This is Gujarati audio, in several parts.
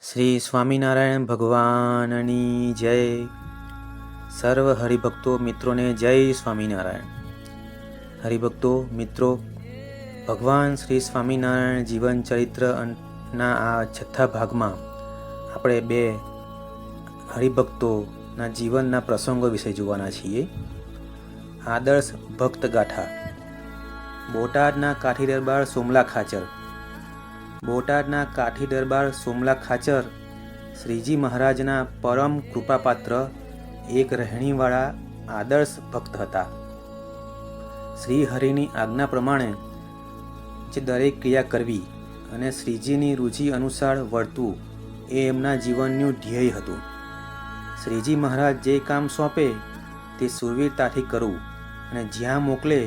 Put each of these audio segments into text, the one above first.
શ્રી સ્વામિનારાયણ ભગવાનની જય. સર્વ હરિભક્તો મિત્રોને જય સ્વામિનારાયણ. હરિભક્તો મિત્રો, ભગવાન શ્રી સ્વામિનારાયણ જીવન ચરિત્રના આ છઠ્ઠા ભાગમાં આપણે બે હરિભક્તોના જીવનના પ્રસંગો વિશે જોવાના છીએ. આદર્શ ભક્ત ગાથા. બોટાદના કાઠી દરબાર સોમલા ખાચર. બોટાદના કાઠી દરબાર સોમલા ખાચર શ્રીજી મહારાજના પરમ કૃપાપાત્ર એક રહેણીવાળા આદર્શ ભક્ત હતા. શ્રી હરિની આજ્ઞા પ્રમાણે જે દરેક ક્રિયા કરવી અને શ્રીજીની રુચિ અનુસાર વર્તવું એ એમના જીવનનું ધ્યેય હતું. શ્રીજી મહારાજ જે કામ સોંપે તે સુરવીરતાથી કરવું અને જ્યાં મોકલે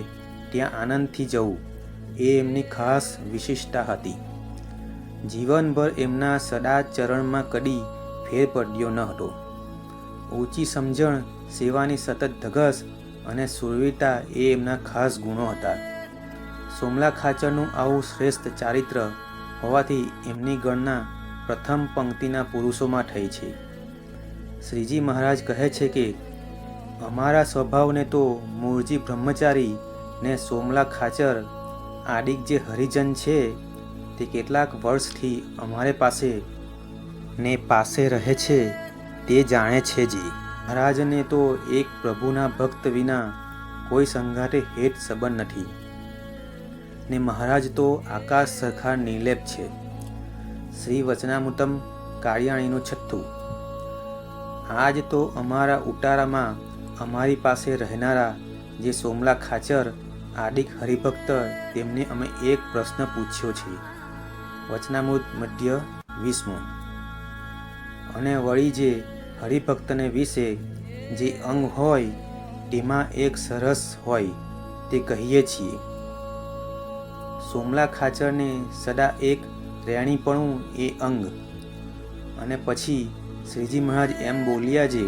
ત્યાં આનંદથી જવું એ એમની ખાસ વિશિષ્ટતા હતી. જીવનભર એમના સદા ચરણમાં કદી ફેર પડ્યો ન હતો. ઊંચી સમજણ, સેવાની સતત ધગશ અને સુરવીરતા એ એમના ખાસ ગુણો હતા. સોમલા ખાચરનું આવું શ્રેષ્ઠ ચારિત્ર હોવાથી એમની ગણના પ્રથમ પંક્તિના પુરુષોમાં થઈ છે. શ્રીજી મહારાજ કહે છે કે અમારા સ્વભાવને તો મૂળજી બ્રહ્મચારી ને સોમલા ખાચર આદિક જે હરિજન છે તે કેટલાક વર્ષથી અમારે પાસે રહે છે તે જાણે છે જ. મહારાજને તો એક પ્રભુના ભક્ત વિના કોઈ સંગાથે હેત સંબંધ નથી ને મહારાજ તો આકાશ સરખા નિર્લેપ છે. શ્રી વચનામૃતમ કાળિયાણીનું છઠ્ઠું. આજ તો અમારા ઉતારામાં અમારી પાસે રહેનારા જે સોમલા ખાચર આદિક હરિભક્ત તેમને અમે એક પ્રશ્ન પૂછ્યો છે. વચનામૃત મધ્ય 20. અને વળી જે હરિભક્તને વિશે જે અંગ હોય તેમાં એક સરસ હોય તે કહીએ છીએ. સોમલા ખાચરને સદા એક રેણીપણું એ અંગ. અને પછી શ્રીજી મહારાજ એમ બોલ્યા જે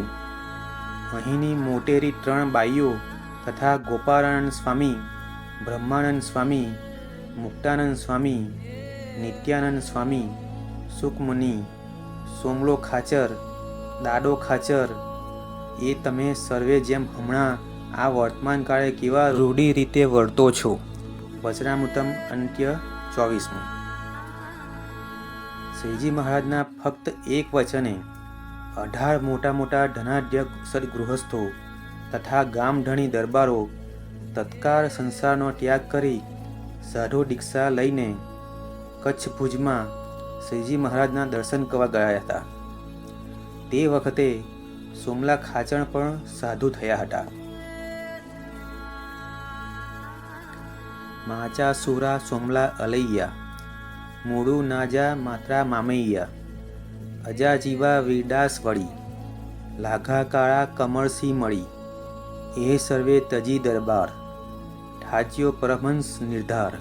અહીંની મોટેરી 3 બાઈઓ તથા ગોપાળાનંદ સ્વામી, બ્રહ્માનંદ સ્વામી, મુક્તાનંદ સ્વામી, નિત્યાનંદ સ્વામી, સુકમુનિ, સોમલો ખાચર, દાદો ખાચર એ તમે સર્વે જેમ હમણાં આ વર્તમાન કાળે કેવા રૂઢી રીતે વર્તો છો. વચનામૃતમ અંત્ય 24. શ્રીજી મહારાજના ફક્ત એક વચને 18 મોટા મોટા ધનાઢ્ય સદગૃહસ્થો તથા ગામધણી દરબારો તત્કાળ સંસારનો ત્યાગ કરી સાધુ દીક્ષા લઈને કચ્છ ભુજમાં શ્રીજી મહારાજના દર્શન કરવા ગયા હતા. તે વખતે સોમલા ખાચર પણ સાધુ થયા હતા. માચા સુરા સોમલા અલૈયા, મૂળું નાજા માત્રા મામૈયા, અજા જીવા વીરદાસ વળી, લાઘા કાળા કમળસી મળી, એ સર્વે તજી દરબાર, ઠાચ્યો પરમહંસ નિર્ધાર.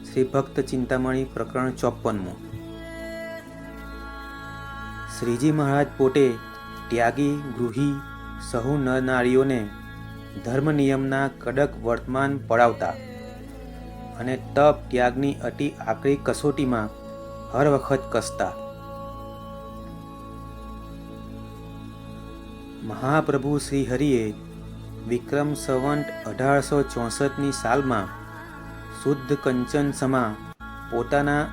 શ્રી ભક્ત ચિંતામણી પ્રકરણ 54. શ્રીજી મહારાજ પોતે ત્યાગી, ગૃહી સહુ નર નારીઓને ધર્મ નિયમના કડક વર્તમાન પડાવતા અને તપ ત્યાગની અતિ આકરી કસોટીમાં હર વખત કસતા. મહાપ્રભુ શ્રી હરિએ વિક્રમ સંવંત 1864ની સાલમાં શુદ્ધ કંચન સમા પોતાના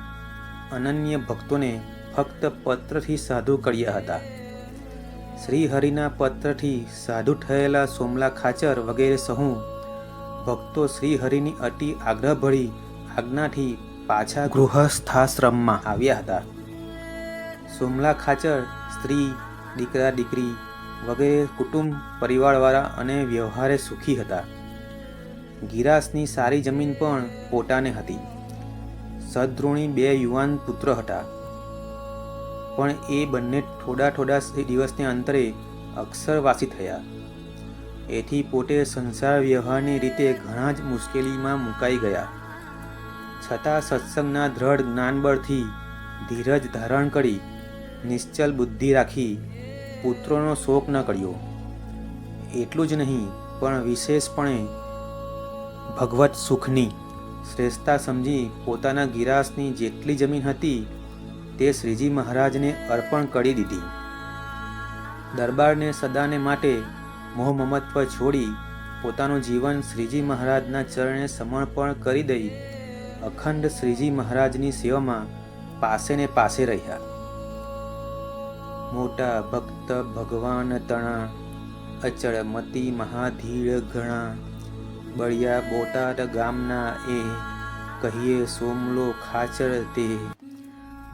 અનન્ય ભક્તોને ફક્ત પત્રથી સાધુ કર્યા હતા. શ્રી હરિના પત્રથી સાધુ થયેલા સોમલા ખાચર વગેરે સહુ ભક્તો શ્રી હરિની અતિ આગ્રહભરી આજ્ઞાથી પાછા ગૃહસ્થાશ્રમમાં આવ્યા હતા. સોમલા ખાચર સ્ત્રી, દીકરા દીકરી વગેરે કુટુંબ પરિવારવાળા અને વ્યવહારે સુખી હતા. ગિરાસની સારી જમીન પણ પોતાને હતી. સદ્ગૃણી 2 યુવાન પુત્ર હતા. પણ એ બંને થોડા દિવસને અંતરે અક્ષરવાસી થયા. એથી પોતે સંસાર વ્યવહારની રીતે ઘણા જ મુશ્કેલીમાં મુકાઈ ગયા. છતાં સત્સંગના દ્રઢ જ્ઞાનબળથી ધીરજ ધારણ કરી નિશ્ચલ બુદ્ધિ રાખી પુત્રોનો શોક ન કર્યો. એટલું જ નહીં પણ વિશેષપણે ભગવત સુખની શ્રેષ્ઠતા સમજી પોતાના ગિરાસની જેટલી જમીન હતી તે શ્રીજી મહારાજને અર્પણ કરી દીધી. દરબારને સદાને માટે મોહ મમત્વ છોડી પોતાનું જીવન શ્રીજી મહારાજના ચરણે સમર્પણ કરી દઈ અખંડ શ્રીજી મહારાજની સેવામાં પાસે ને પાસે રહ્યા. મોટા ભક્ત ભગવાન તણા, અચળ મતી મહાધીર ઘણા, બળિયા બોટાદ ગામના એ, કહીએ સોમલો ખાચર તે,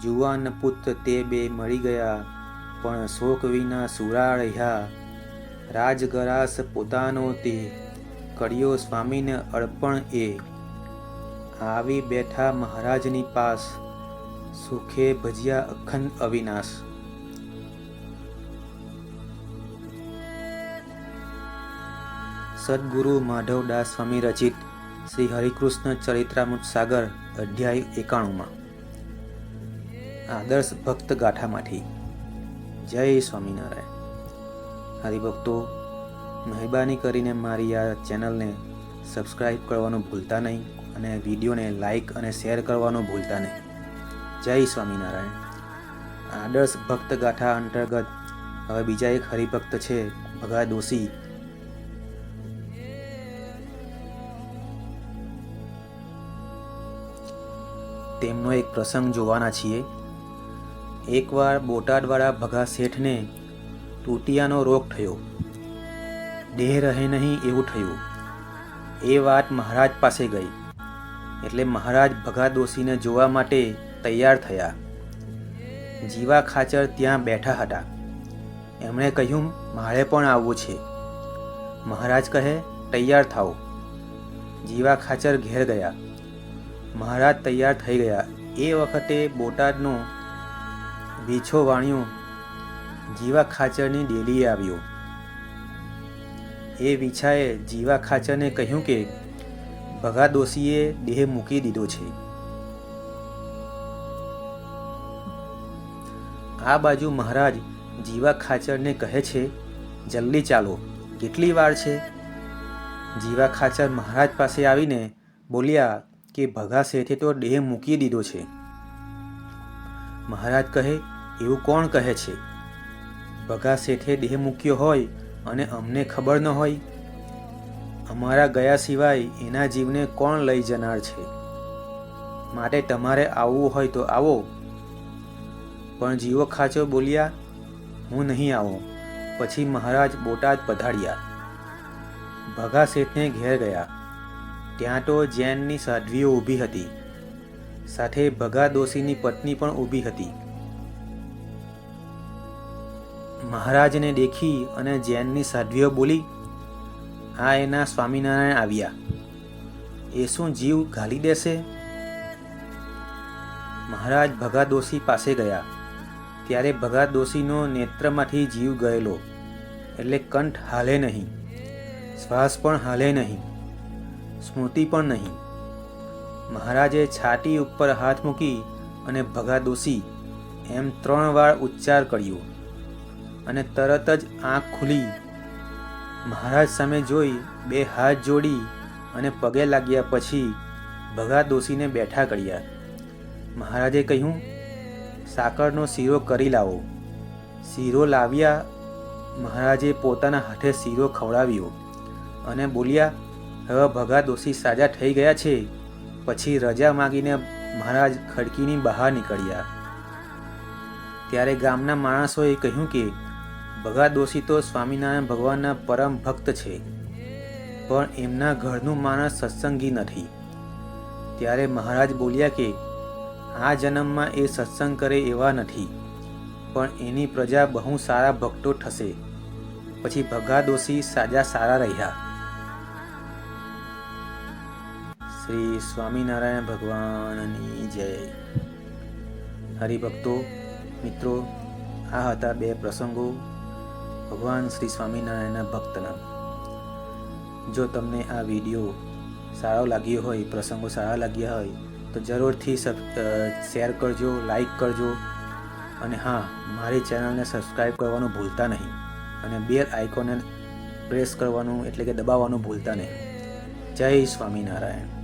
જુવાન પુત્ર તે બે મળી ગયા, પણ શોક વિના સુરા રહ્યા, રાજગરાસ પોતાનો તે, કર્યો સ્વામીને અર્પણ એ, આવી બેઠા મહારાજની પાસ, સુખે ભજ્યા અખંડ અવિનાશ. સદગુરુ માધવદાસ સ્વામી રચિત શ્રી હરિકૃષ્ણ ચરિત્રામૃત સાગર અધ્યાય 91 આદર્શ ભક્ત ગાથામાંથી. જય સ્વામિનારાયણ. હરિભક્તો, મહેરબાની કરીને મારી આ ચેનલને સબસ્ક્રાઈબ કરવાનું ભૂલતા નહીં અને વિડીયોને લાઈક અને શેર કરવાનું ભૂલતા નહીં. જય સ્વામિનારાયણ. આદર્શ ભક્ત ગાથા અંતર્ગત હવે બીજા એક હરિભક્ત છે ભગા દોશી. તેમનો એક પ્રસંગ જોવાના છીએ. એકવાર બોટાદવાળા ભગા શેઠને તૂટિયાનો રોગ થયો. દેહ રહે નહીં એવું થયું. એ વાત મહારાજ પાસે ગઈ એટલે મહારાજ ભગા દોશીને જોવા માટે તૈયાર થયા. જીવા ખાચર ત્યાં બેઠા હતા. એમણે કહ્યું, મારે પણ આવવું છે. મહારાજ કહે, તૈયાર થાઓ. જીવા ખાચર ઘેર ગયા. મહારાજ તૈયાર થઈ ગયા. એ વખતે બોટાદનો વીછો વાણિયો જીવા ખાચરની ડેલીએ આવ્યો. એ વીછાએ જીવા ખાચરને કહ્યું કે ભગા દોશીએ દેહ મૂકી દીધો છે. આ બાજુ મહારાજ જીવા ખાચરને કહે છે, જલ્દી ચાલો, કેટલી વાર છે? જીવા ખાચર મહારાજ પાસે આવીને બોલ્યા કે ભગા શેઠે તો દેહ મૂકી દીધો છે. મહારાજ કહે, એવું કોણ કહે છે? ભગા શેઠે દેહ મૂક્યો હોય અને અમને ખબર ન હોય? અમારા ગયા સિવાય એના જીવને કોણ લઈ જનાર છે? માટે તમારે આવવું હોય તો આવો. પણ જીવો ખાચર બોલ્યા, હું નહીં આવું. પછી મહારાજ બોટાદ પધાર્યા. ભગા શેઠને ઘેર ગયા. ત્યાં તો જૈનની સાધ્વીઓ ઊભી હતી. સાથે ભગા દોશીની પત્ની પણ ઊભી હતી. મહારાજને દેખી અને જૈનની સાધ્વીઓ બોલી, આ એના સ્વામિનારાયણ આવ્યા. એ શું જીવ ઘાલી દેશે? મહારાજ ભગા દોશી પાસે ગયા. ત્યારે ભગા દોશીનો નેત્રમાંથી જીવ ગયેલો, એટલે કંઠ હાલે નહીં, શ્વાસ પણ હાલે નહીં, સ્મૃતિ પણ નહીં. મહારાજે છાતી ઉપર હાથ મૂકી અને ભગા દોશી એમ 3 વાર ઉચ્ચાર કર્યો અને તરત જ આંખ ખુલી. મહારાજ સામે જોઈ 2 હાથ જોડી અને પગે લાગ્યા પછી ભગા દોશીને બેઠા કર્યા. મહારાજે કહ્યું, સાકરનો શીરો કરી લાવો. શીરો લાવ્યા. મહારાજે પોતાના હાથે શીરો ખવડાવ્યો અને બોલ્યા, હવે ભગા દોશી સાજા થઈ ગયા છે. પછી રજા માગીને મહારાજ ખડકીની બહાર નીકળ્યા. ત્યારે ગામના માણસોએ કહ્યું કે ભગા દોશી તો સ્વામિનારાયણ ભગવાનના પરમ ભક્ત છે, પણ એમના ઘરનું માણસ સત્સંગી નથી. ત્યારે મહારાજ બોલ્યા કે આ જન્મમાં એ સત્સંગ કરે એવા નથી, પણ એની પ્રજા બહુ સારા ભક્તો થશે. પછી ભગા દોશી સારા રહ્યા. શ્રી સ્વામિનારાયણ ભગવાનની જય. હરિભક્તો, મિત્રો, આ હતા 2 પ્રસંગો ભગવાન શ્રી સ્વામિનારાયણના ભક્તના. જો તમને આ વિડીયો સારો લાગ્યો હોય, પ્રસંગો સારા લાગ્યા હોય તો જરૂરથી શેર કરજો, લાઈક કરજો અને હા, મારી ચેનલને સબસ્ક્રાઈબ કરવાનું ભૂલતા નહીં અને બેલ આઇકોનને પ્રેસ કરવાનું એટલે કે દબાવવાનું ભૂલતા નહીં. જય સ્વામિનારાયણ.